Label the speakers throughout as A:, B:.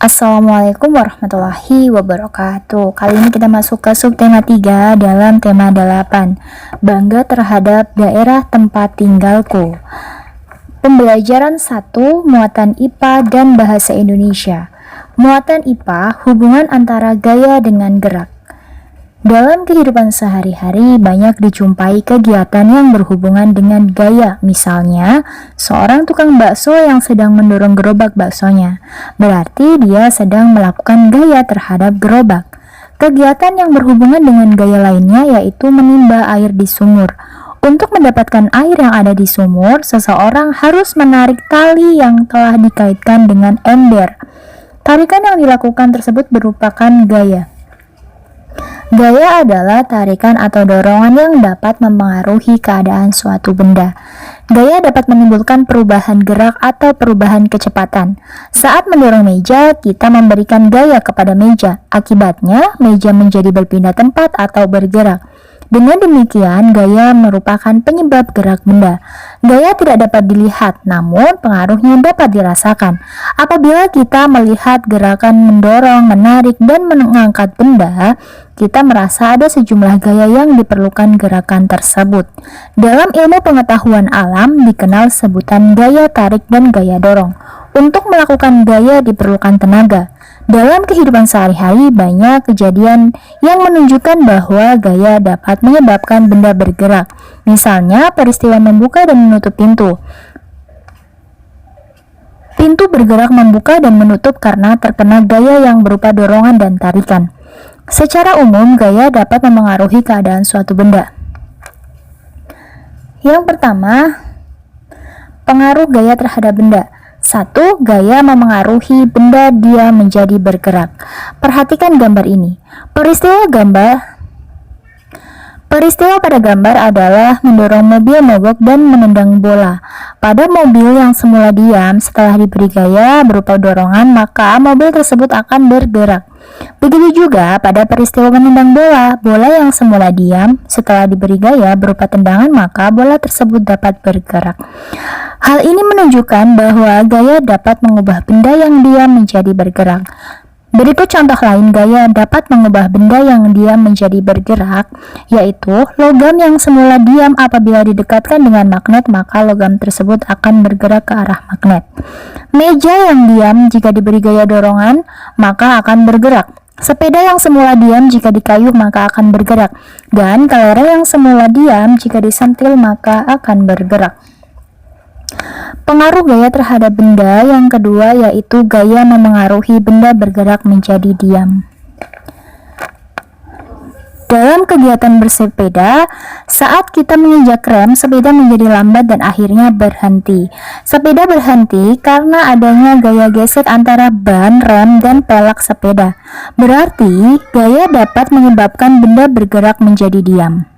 A: Assalamualaikum warahmatullahi wabarakatuh. Kali ini kita masuk ke subtema 3 dalam tema 8. Bangga terhadap daerah tempat tinggalku. Pembelajaran 1, muatan IPA dan bahasa Indonesia. Muatan IPA, hubungan antara gaya dengan gerak. Dalam kehidupan sehari-hari banyak dijumpai kegiatan yang berhubungan dengan gaya. Misalnya, seorang tukang bakso yang sedang mendorong gerobak baksonya. Berarti dia sedang melakukan gaya terhadap gerobak. Kegiatan yang berhubungan dengan gaya lainnya yaitu menimba air di sumur. Untuk mendapatkan air yang ada di sumur, seseorang harus menarik tali yang telah dikaitkan dengan ember. Tarikan yang dilakukan tersebut merupakan gaya. Gaya adalah tarikan atau dorongan yang dapat mempengaruhi keadaan suatu benda. Gaya dapat menimbulkan perubahan gerak atau perubahan kecepatan. Saat mendorong meja, kita memberikan gaya kepada meja. Akibatnya, meja menjadi berpindah tempat atau bergerak. Dengan demikian, gaya merupakan penyebab gerak benda. Gaya tidak dapat dilihat, namun pengaruhnya dapat dirasakan. Apabila kita melihat gerakan mendorong, menarik, dan mengangkat benda, kita merasa ada sejumlah gaya yang diperlukan gerakan tersebut. Dalam ilmu pengetahuan alam dikenal sebutan gaya tarik dan gaya dorong. Untuk melakukan gaya diperlukan tenaga. Dalam kehidupan sehari-hari banyak kejadian yang menunjukkan bahwa gaya dapat menyebabkan benda bergerak. Misalnya peristiwa membuka dan menutup pintu. Pintu bergerak membuka dan menutup karena terkena gaya yang berupa dorongan dan tarikan. Secara umum, gaya dapat memengaruhi keadaan suatu benda. Yang pertama, pengaruh gaya terhadap benda. 1. Gaya memengaruhi benda dia menjadi bergerak. Perhatikan gambar ini. Peristiwa pada gambar adalah mendorong mobil mogok dan menendang bola. Pada mobil yang semula diam, setelah diberi gaya berupa dorongan, maka mobil tersebut akan bergerak. Begitu juga pada peristiwa menendang bola. Bola yang semula diam, setelah diberi gaya berupa tendangan, maka bola tersebut dapat bergerak. Hal ini menunjukkan bahwa gaya dapat mengubah benda yang diam menjadi bergerak. Berikut contoh lain gaya dapat mengubah benda yang diam menjadi bergerak, yaitu logam yang semula diam apabila didekatkan dengan magnet, maka logam tersebut akan bergerak ke arah magnet. Meja yang diam jika diberi gaya dorongan, maka akan bergerak. Sepeda yang semula diam jika dikayuh maka akan bergerak. Dan kelereng yang semula diam jika disentil maka akan bergerak. Pengaruh gaya terhadap benda yang kedua yaitu gaya memengaruhi benda bergerak menjadi diam. Dalam kegiatan bersepeda, saat kita menginjak rem, sepeda menjadi lambat dan akhirnya berhenti. Sepeda berhenti karena adanya gaya gesek antara ban, rem, dan pelek sepeda. Berarti, gaya dapat menyebabkan benda bergerak menjadi diam.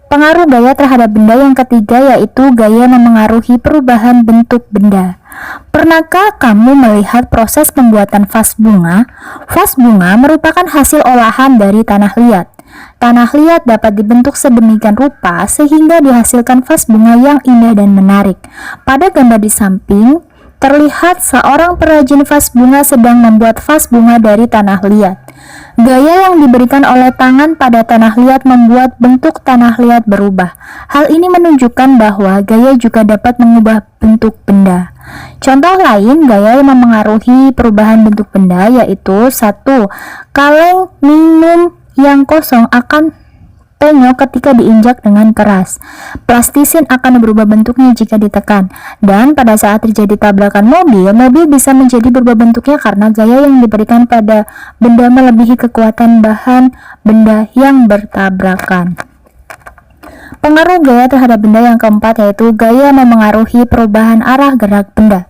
A: Pengaruh gaya terhadap benda yang ketiga yaitu gaya memengaruhi perubahan bentuk benda. Pernahkah kamu melihat proses pembuatan vas bunga? Vas bunga merupakan hasil olahan dari tanah liat. Tanah liat dapat dibentuk sedemikian rupa sehingga dihasilkan vas bunga yang indah dan menarik. Pada gambar di samping, terlihat seorang perajin vas bunga sedang membuat vas bunga dari tanah liat. Gaya yang diberikan oleh tangan pada tanah liat membuat bentuk tanah liat berubah. Hal ini menunjukkan bahwa gaya juga dapat mengubah bentuk benda. Contoh lain gaya yang memengaruhi perubahan bentuk benda yaitu 1. Kaleng minum yang kosong akan penyok ketika diinjak dengan keras. Plastisin akan berubah bentuknya jika ditekan. Dan pada saat terjadi tabrakan mobil bisa menjadi berubah bentuknya karena gaya yang diberikan pada benda melebihi kekuatan bahan benda yang bertabrakan. Pengaruh gaya terhadap benda yang keempat yaitu gaya memengaruhi perubahan arah gerak benda.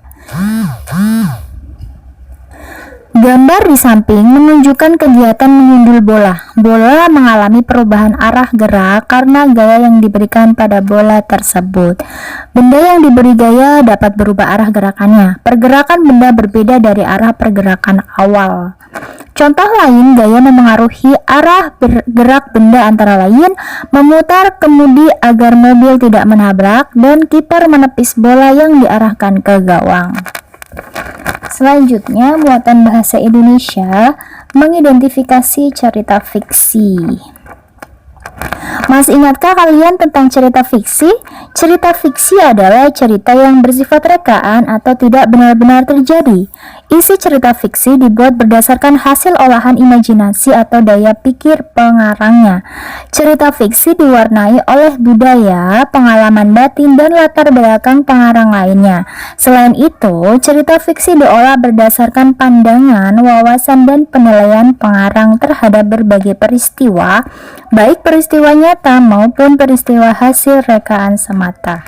A: Gambar di samping menunjukkan kegiatan menyundul bola. Bola mengalami perubahan arah gerak karena gaya yang diberikan pada bola tersebut. Benda yang diberi gaya dapat berubah arah gerakannya. Pergerakan benda berbeda dari arah pergerakan awal. Contoh lain gaya memengaruhi arah bergerak benda antara lain memutar kemudi agar mobil tidak menabrak dan kiper menepis bola yang diarahkan ke gawang. Selanjutnya, muatan bahasa Indonesia mengidentifikasi cerita fiksi. Masih ingatkah kalian tentang cerita fiksi? Cerita fiksi adalah cerita yang bersifat rekaan atau tidak benar-benar terjadi. Isi cerita fiksi dibuat berdasarkan hasil olahan imajinasi atau daya pikir pengarangnya. Cerita fiksi diwarnai oleh budaya, pengalaman batin, dan latar belakang pengarang lainnya. Selain itu, cerita fiksi diolah berdasarkan pandangan, wawasan, dan penilaian pengarang terhadap berbagai peristiwa, baik peristiwa nyata maupun peristiwa hasil rekaan semata.